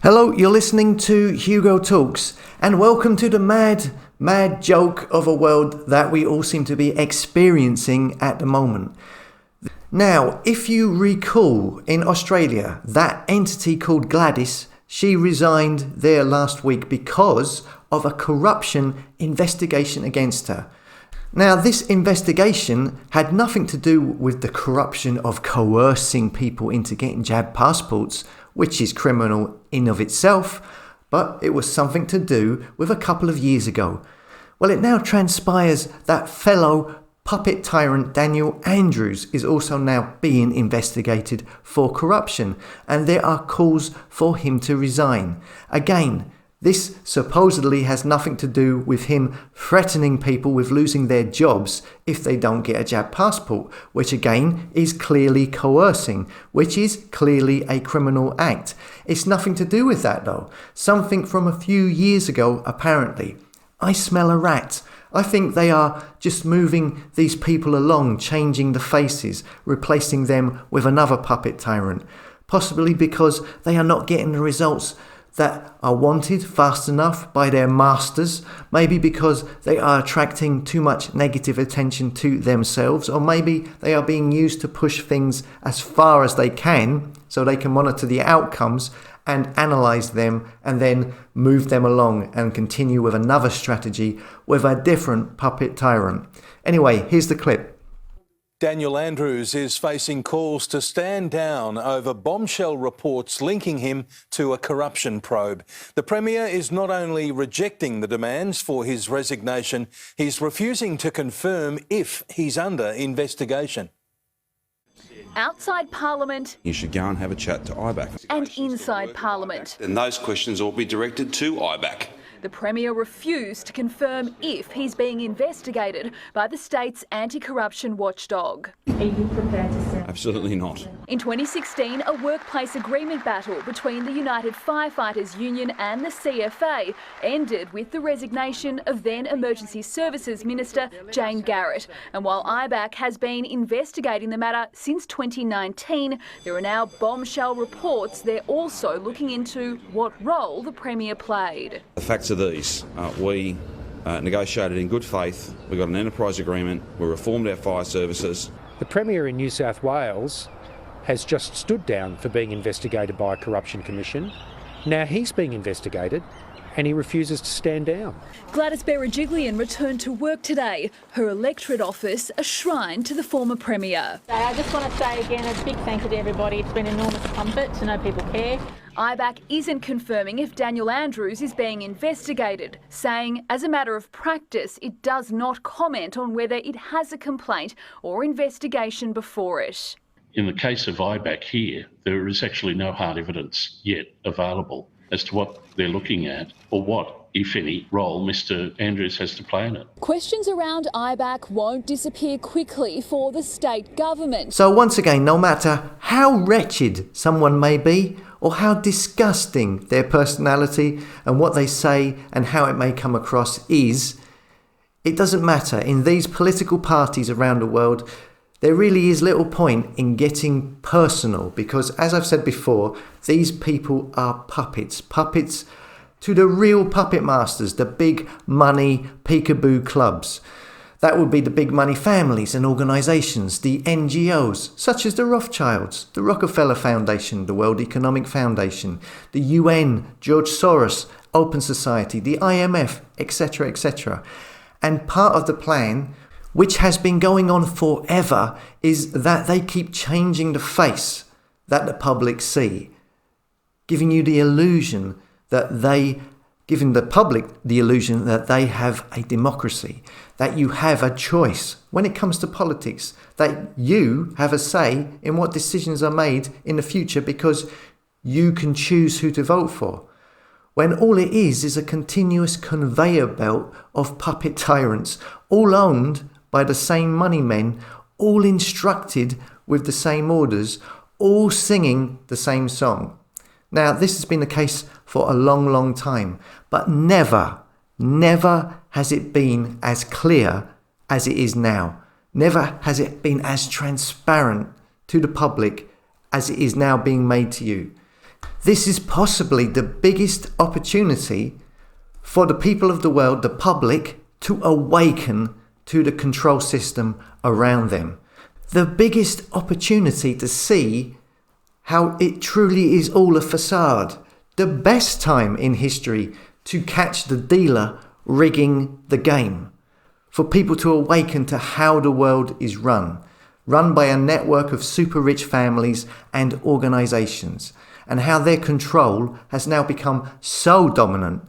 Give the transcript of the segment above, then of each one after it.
Hello, you're listening to Hugo Talks, and welcome to the mad joke of a world that we all seem to be experiencing at the moment. Now, if you recall, in Australia, that entity called Gladys, she resigned there last week because of a corruption investigation against her. Now, this investigation had nothing to do with the corruption of coercing people into getting jab passports, which is criminal in of itself, but it was something to do with a couple of years ago. Well, it now transpires that fellow puppet tyrant Daniel Andrews is also now being investigated for corruption, and there are calls for him to resign. Again, this supposedly has nothing to do with him threatening people with losing their jobs if they don't get a jab passport, which again is clearly coercing, which is clearly a criminal act. It's nothing to do with that though. Something from a few years ago, apparently. I smell a rat. I think they are just moving these people along, changing the faces, replacing them with another puppet tyrant, possibly because they are not getting the results that are wanted fast enough by their masters, maybe because they are attracting too much negative attention to themselves, or maybe they are being used to push things as far as they can so they can monitor the outcomes and analyse them and then move them along and continue with another strategy with a different puppet tyrant. Anyway, here's the clip. Daniel Andrews is facing calls to stand down over bombshell reports linking him to a corruption probe. The Premier is not only rejecting the demands for his resignation, he's refusing to confirm if he's under investigation. Outside Parliament. You should go and have a chat to IBAC. And inside Parliament. And those questions will be directed to IBAC. The Premier refused to confirm if he's being investigated by the state's anti-corruption watchdog. Are you prepared to say? Absolutely not. In 2016, a workplace agreement battle between the United Firefighters Union and the CFA ended with the resignation of then Emergency Services Minister Jane Garrett. And while IBAC has been investigating the matter since 2019, there are now bombshell reports they're also looking into what role the Premier played. The facts are these. We negotiated in good faith. We got an enterprise agreement. We reformed our fire services. The Premier in New South Wales has just stood down for being investigated by a corruption commission. Now he's being investigated and he refuses to stand down. Gladys Berejiklian returned to work today, her electorate office a shrine to the former Premier. I just want to say again a big thank you to everybody. It's been an enormous comfort to know people care. IBAC isn't confirming if Daniel Andrews is being investigated, saying as a matter of practice it does not comment on whether it has a complaint or investigation before it. In the case of IBAC here, there is actually no hard evidence yet available as to what they're looking at or what, if any, role Mr Andrews has to play in it. Questions around IBAC won't disappear quickly for the state government. So once again, no matter how wretched someone may be, or how disgusting their personality and what they say and how it may come across is, it doesn't matter. In these political parties around the world, there really is little point in getting personal because, as I've said before, these people are puppets to the real puppet masters, the big money peekaboo clubs. That would be the big money families and organisations, the NGOs, such as the Rothschilds, the Rockefeller Foundation, the World Economic Foundation, the UN, George Soros, Open Society, the IMF, etc., etc. And part of the plan, which has been going on forever, is that they keep changing the face that the public see, giving the public the illusion that they have a democracy, that you have a choice when it comes to politics, that you have a say in what decisions are made in the future because you can choose who to vote for. When all it is a continuous conveyor belt of puppet tyrants, all owned by the same money men, all instructed with the same orders, all singing the same song. Now, this has been the case for a long, long time, but never has it been as clear as it is now. Never has it been as transparent to the public as it is now being made to you. This is possibly the biggest opportunity for the people of the world, the public, to awaken to the control system around them. The biggest opportunity to see how it truly is all a facade. The best time in history to catch the dealer rigging the game. For people to awaken to how the world is run by a network of super rich families and organizations, and how their control has now become so dominant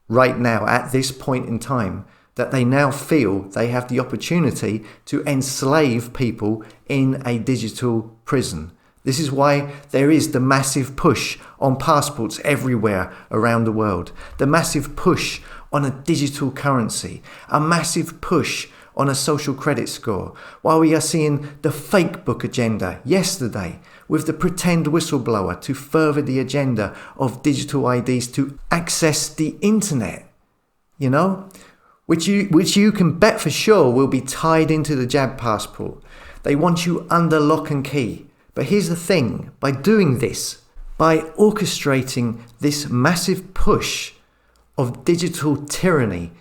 right now at this point in time that they now feel they have the opportunity to enslave people in a digital prison. This is why there is the massive push on passports everywhere around the world, the massive push on a digital currency, a massive push on a social credit score, while we are seeing the fake book agenda yesterday with the pretend whistleblower to further the agenda of digital IDs to access the internet, which you can bet for sure will be tied into the jab passport. They want you under lock and key. But here's the thing, by doing this, by orchestrating this massive push of digital tyranny,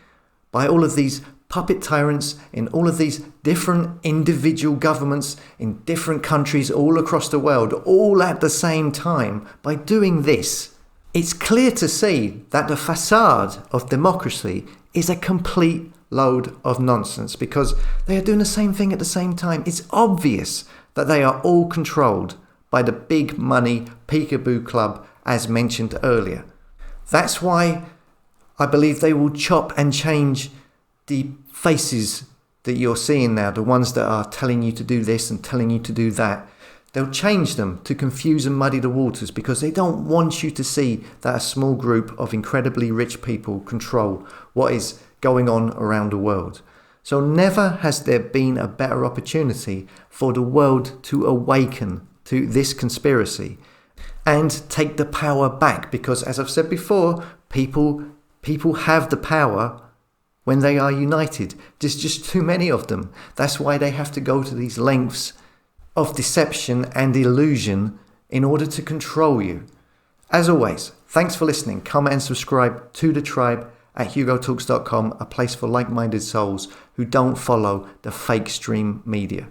by all of these puppet tyrants in all of these different individual governments in different countries all across the world, all at the same time, by doing this, it's clear to see that the facade of democracy is a complete load of nonsense, because they are doing the same thing at the same time. It's obvious that they are all controlled by the big money peekaboo club, as mentioned earlier. That's why I believe they will chop and change the faces that you're seeing now, the ones that are telling you to do this and telling you to do that. They'll change them to confuse and muddy the waters, because they don't want you to see that a small group of incredibly rich people control what is going on around the world. So never has there been a better opportunity for the world to awaken to this conspiracy and take the power back, because, as I've said before, people have the power when they are united. There's just too many of them. That's why they have to go to these lengths of deception and illusion in order to control you. As always, thanks for listening. Come and subscribe to the tribe at hugotalks.com, a place for like-minded souls who don't follow the fake stream media.